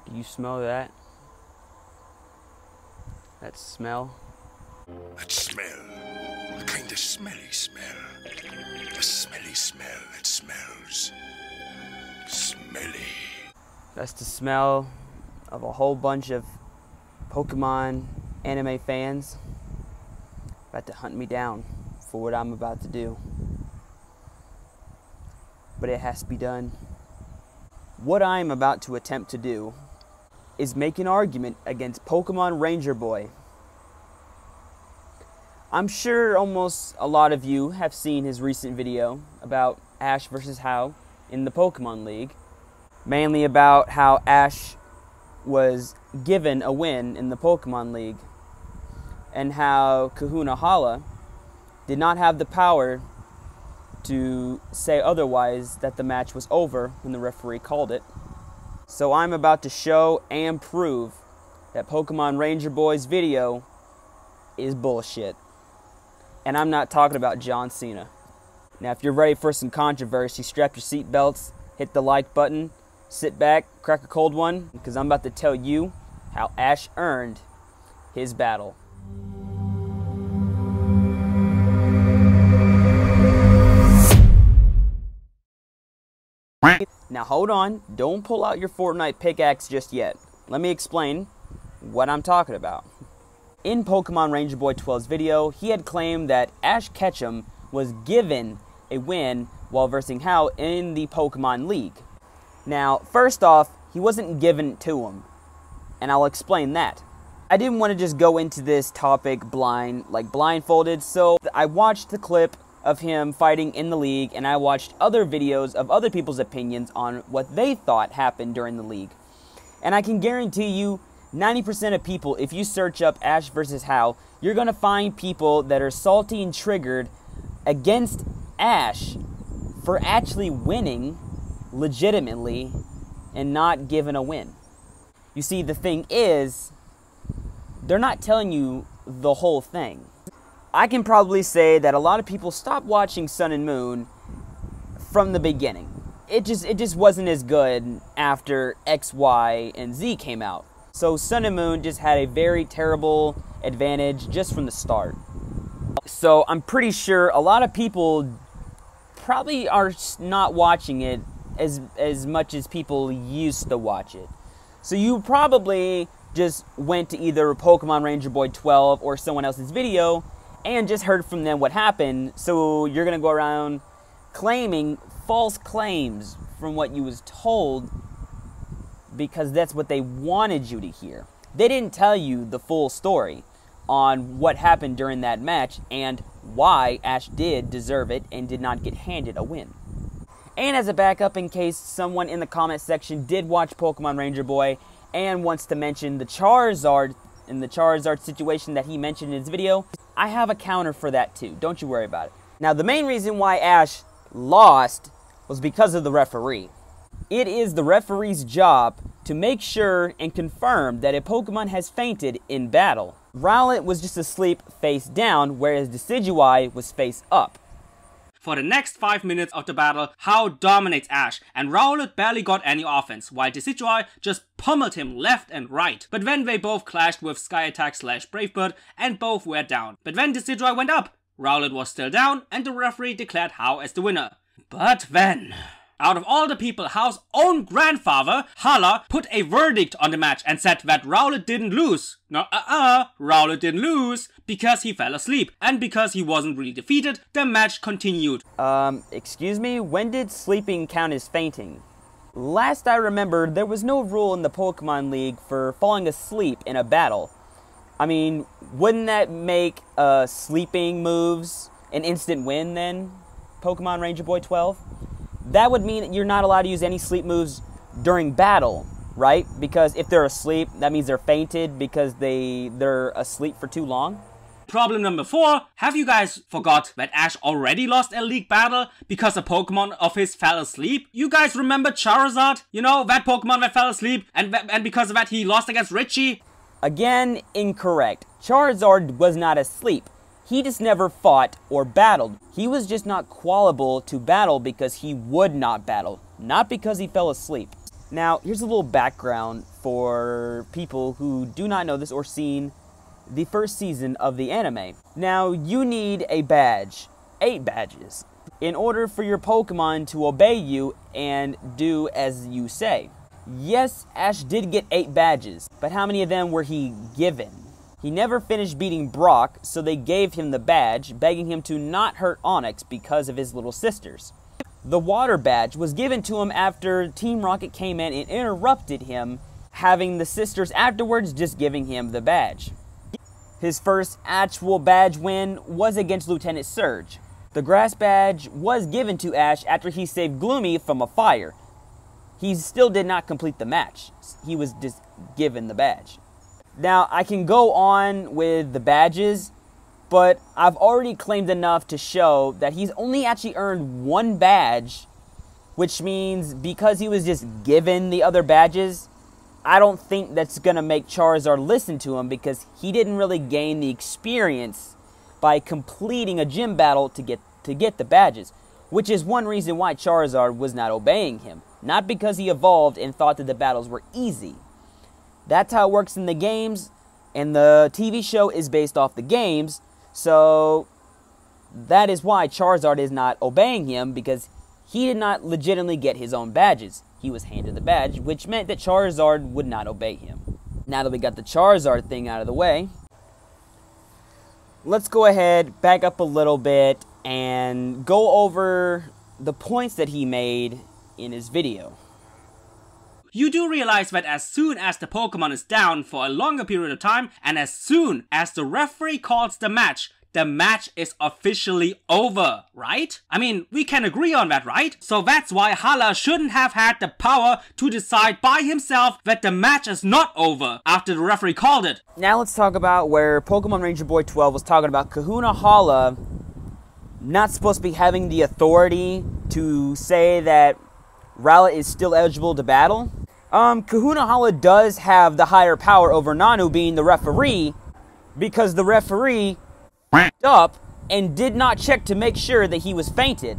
Do you smell that? That smell? That smell. A kind of smelly smell. A smelly smell that smells smelly. That's the smell of a whole bunch of Pokemon anime fans about to hunt me down for what I'm about to do. But it has to be done. What I am about to attempt to do is make an argument against Pokemon Ranger Boy. I'm sure almost a lot of you have seen his recent video about Ash versus HAU in the Pokemon League. Mainly about how Ash was given a win in the Pokemon League and how Kahuna Hala did not have the power to say otherwise, that the match was over when the referee called it. So I'm about to show and prove that Pokemon Ranger Boy's video is bullshit. And I'm not talking about John Cena. Now if you're ready for some controversy, strap your seatbelts, hit the like button, sit back, crack a cold one, because I'm about to tell you how Ash earned his battle. Now hold on, don't pull out your Fortnite pickaxe just yet. Let me explain what I'm talking about. In Pokemon Ranger Boy 12's video, he had claimed that Ash Ketchum was given a win while versing HAU in the Pokemon League. Now, first off, he wasn't given it to him, and I'll explain that. I didn't want to just go into this topic blindfolded, so I watched the clip of him fighting in the league, and I watched other videos of other people's opinions on what they thought happened during the league. And I can guarantee you, 90% of people, if you search up Ash versus HAU, you're going to find people that are salty and triggered against Ash for actually winning legitimately and not given a win. You see, the thing is, they're not telling you the whole thing. I can probably say that a lot of people stopped watching Sun and Moon from the beginning. It just wasn't as good after X, Y, and Z came out. So Sun and Moon just had a very terrible advantage just from the start. So I'm pretty sure a lot of people probably are not watching it as much as people used to watch it. So you probably just went to either Pokemon Ranger Boy 12 or someone else's video and just heard from them what happened, so you're going to go around claiming false claims from what you was told because that's what they wanted you to hear. They didn't tell you the full story on what happened during that match and why Ash did deserve it and did not get handed a win. And as a backup, in case someone in the comment section did watch Pokemon Ranger Boy and wants to mention the Charizard in the Charizard situation that he mentioned in his video, I have a counter for that too. Don't you worry about it. Now, the main reason why Ash lost was because of the referee. It is the referee's job to make sure and confirm that a Pokemon has fainted in battle. Rowlet was just asleep face down, whereas Decidueye was face up. For the next 5 minutes of the battle, HAU dominates Ash, and Rowlet barely got any offense, while Decidueye just pummeled him left and right. But then they both clashed with Sky Attack / Brave Bird, and both were down. But then Decidueye went up, Rowlet was still down, and the referee declared HAU as the winner. But then, out of all the people, HAU's own grandfather, Hala, put a verdict on the match and said that Rowlet didn't lose. No, Rowlet didn't lose because he fell asleep. And because he wasn't really defeated, the match continued. Excuse me? When did sleeping count as fainting? Last I remember, there was no rule in the Pokemon League for falling asleep in a battle. I mean, wouldn't that make sleeping moves an instant win then, Pokemon Ranger Boy 12? That would mean that you're not allowed to use any sleep moves during battle, right? Because if they're asleep, that means they're fainted because they're asleep for too long. Problem number 4, have you guys forgot that Ash already lost a league battle because a Pokemon of his fell asleep? You guys remember Charizard? You know, that Pokemon that fell asleep and because of that he lost against Richie? Again, incorrect. Charizard was not asleep. He just never fought or battled. He was just not qualifiable to battle because he would not battle, not because he fell asleep. Now, here's a little background for people who do not know this or seen the first season of the anime. Now, you need a badge, 8 badges, in order for your Pokemon to obey you and do as you say. Yes, Ash did get 8 badges, but how many of them were he given? He never finished beating Brock, so they gave him the badge, begging him to not hurt Onyx because of his little sisters. The water badge was given to him after Team Rocket came in and interrupted him, having the sisters afterwards just giving him the badge. His first actual badge win was against Lieutenant Surge. The grass badge was given to Ash after he saved Gloomy from a fire. He still did not complete the match. He was just given the badge. Now, I can go on with the badges, but I've already claimed enough to show that he's only actually earned 1 badge, which means because he was just given the other badges, I don't think that's going to make Charizard listen to him because he didn't really gain the experience by completing a gym battle to get the badges, which is one reason why Charizard was not obeying him. Not because he evolved and thought that the battles were easy. That's how it works in the games, and the TV show is based off the games, so that is why Charizard is not obeying him, because he did not legitimately get his own badges. He was handed the badge, which meant that Charizard would not obey him. Now that we got the Charizard thing out of the way, let's go ahead, back up a little bit, and go over the points that he made in his video. You do realize that as soon as the Pokemon is down for a longer period of time, and as soon as the referee calls the match is officially over, right? I mean, we can agree on that, right? So that's why Hala shouldn't have had the power to decide by himself that the match is not over after the referee called it. Now let's talk about where Pokemon Ranger Boy 12 was talking about Kahuna Hala not supposed to be having the authority to say that Rowlet is still eligible to battle. Kahuna Hala does have the higher power over Nanu being the referee, because the referee up and did not check to make sure that he was fainted.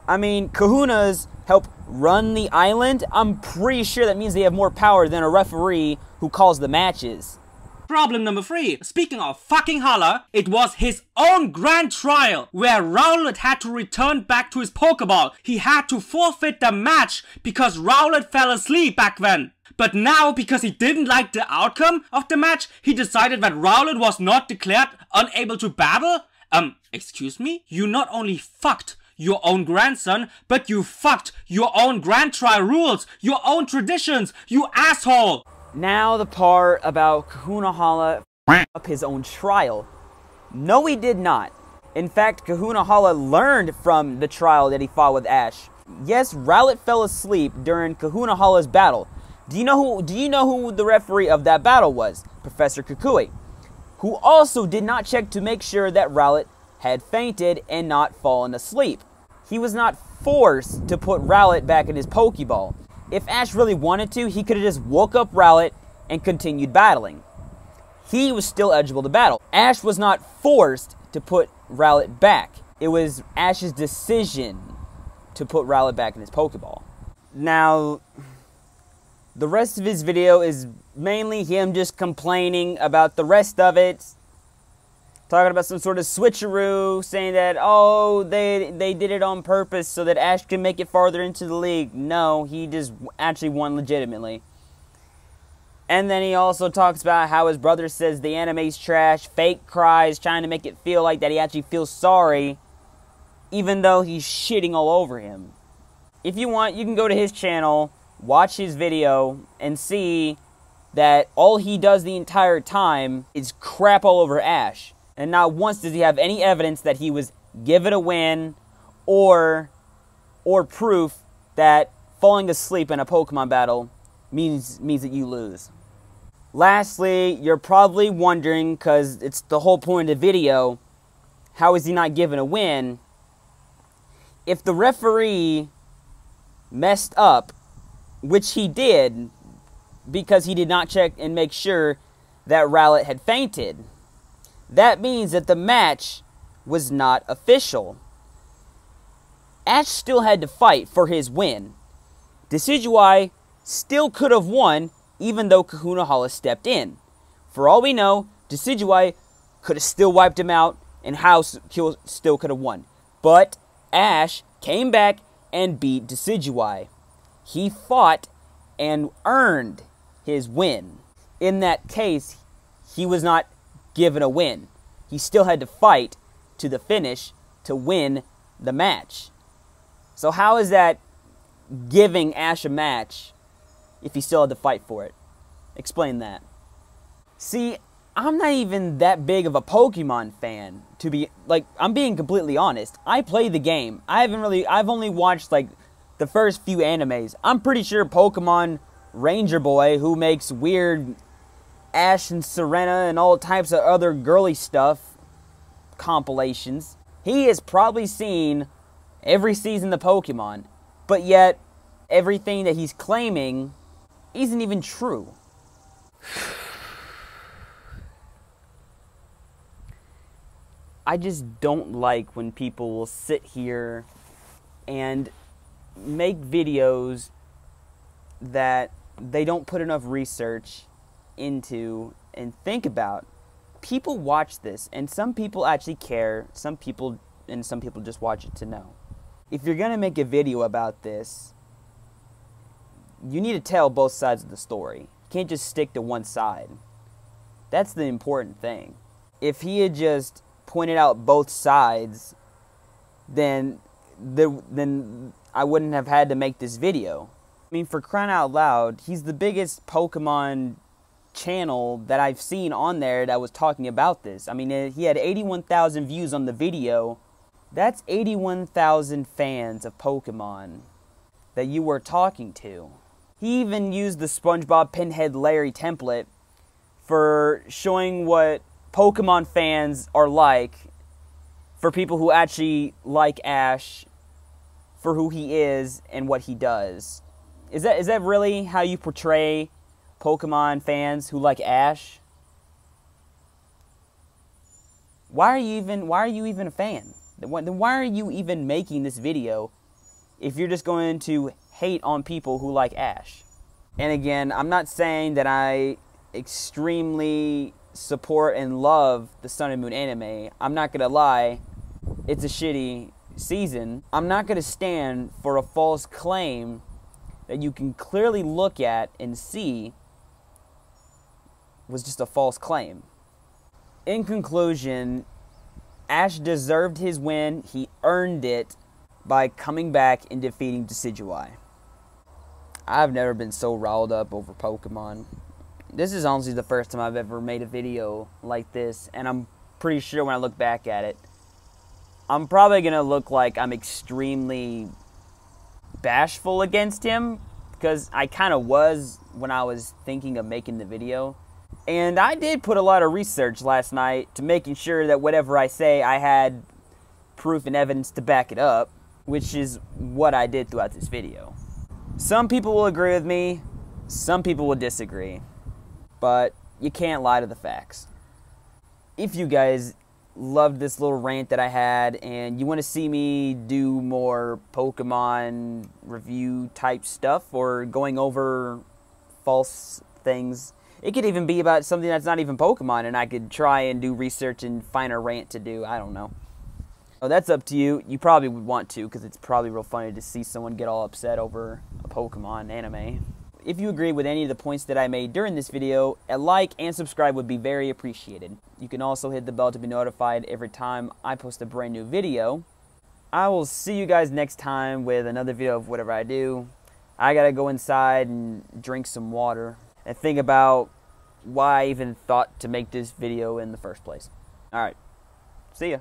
I mean, Kahunas help run the island. I'm pretty sure that means they have more power than a referee who calls the matches. Problem number 3. Speaking of fucking Hala, it was his own grand trial where Rowlet had to return back to his Pokeball. He had to forfeit the match because Rowlet fell asleep back then. But now, because he didn't like the outcome of the match, he decided that Rowlet was not declared unable to battle? Excuse me? You not only fucked your own grandson, but you fucked your own grand trial rules, your own traditions, you asshole! Now the part about Kahuna Hala up his own trial. No, he did not. In fact, Kahuna Hala learned from the trial that he fought with Ash. Yes, Rowlet fell asleep during Kahuna Hala's battle. Do you know who the referee of that battle was? Professor Kukui, who also did not check to make sure that Rowlet had fainted and not fallen asleep. He was not forced to put Rowlet back in his Pokeball. If Ash really wanted to, he could have just woke up Rowlet and continued battling. He was still eligible to battle. Ash was not forced to put Rowlet back. It was Ash's decision to put Rowlet back in his Pokeball. Now, the rest of his video is mainly him just complaining about the rest of it. Talking about some sort of switcheroo, saying that, oh, they did it on purpose so that Ash can make it farther into the league. No, he just actually won legitimately. And then he also talks about how his brother says the anime's trash, fake cries, trying to make it feel like that he actually feels sorry, even though he's shitting all over him. If you want, you can go to his channel, watch his video, and see that all he does the entire time is crap all over Ash. And not once does he have any evidence that he was given a win or proof that falling asleep in a Pokemon battle means that you lose. Lastly, you're probably wondering, because it's the whole point of the video, how is he not given a win? If the referee messed up, which he did, because he did not check and make sure that Rowlet had fainted, that means that the match was not official. Ash still had to fight for his win. Decidueye still could have won, even though Kahuna Hala stepped in. For all we know, Decidueye could have still wiped him out, and HAU still could have won. But Ash came back and beat Decidueye. He fought and earned his win. In that case, he was not given a win. He still had to fight to the finish to win the match. So how is that giving Ash a match if he still had to fight for it? Explain that. See, I'm not even that big of a Pokemon fan, to be, like, I'm being completely honest. I play the game. I've only watched, like, the first few animes. I'm pretty sure Pokemon Ranger Boy, who makes weird Ash and Serena and all types of other girly stuff, compilations, he has probably seen every season of Pokemon, but yet everything that he's claiming isn't even true. I just don't like when people will sit here and make videos that they don't put enough research into and think about. People watch this, and some people actually care, some people just watch it to know. If you're gonna make a video about this, you need to tell both sides of the story. You can't just stick to one side. That's the important thing. If he had just pointed out both sides, then I wouldn't have had to make this video. I mean, for crying out loud, he's the biggest Pokemon channel that I've seen on there that was talking about this. I mean, he had 81,000 views on the video. That's 81,000 fans of Pokemon that you were talking to. He even used the SpongeBob Pinhead Larry template for showing what Pokemon fans are like, for people who actually like Ash for who he is and what he does. Is that really how you portray Pokemon fans who like Ash? Why are you even a fan? Then why are you even making this video if you're just going to hate on people who like Ash? And again, I'm not saying that I extremely support and love the Sun and Moon anime. I'm not gonna lie, it's a shitty season. I'm not gonna stand for a false claim that you can clearly look at and see was just a false claim. In conclusion, Ash deserved his win. He earned it by coming back and defeating Decidueye. I've never been so riled up over Pokemon. This is honestly the first time I've ever made a video like this, and I'm pretty sure when I look back at it, I'm probably going to look like I'm extremely bashful against him, because I kind of was when I was thinking of making the video. And I did put a lot of research last night to making sure that whatever I say, I had proof and evidence to back it up, which is what I did throughout this video. Some people will agree with me, some people will disagree, but you can't lie to the facts. If you guys loved this little rant that I had and you want to see me do more Pokemon review type stuff or going over false things, it could even be about something that's not even Pokemon, and I could try and do research and find a rant to do. I don't know. Oh, that's up to you. You probably would want to, because it's probably real funny to see someone get all upset over a Pokemon anime. If you agree with any of the points that I made during this video, a like and subscribe would be very appreciated. You can also hit the bell to be notified every time I post a brand new video. I will see you guys next time with another video of whatever I do. I gotta go inside and drink some water and think about why I even thought to make this video in the first place. Alright, see ya.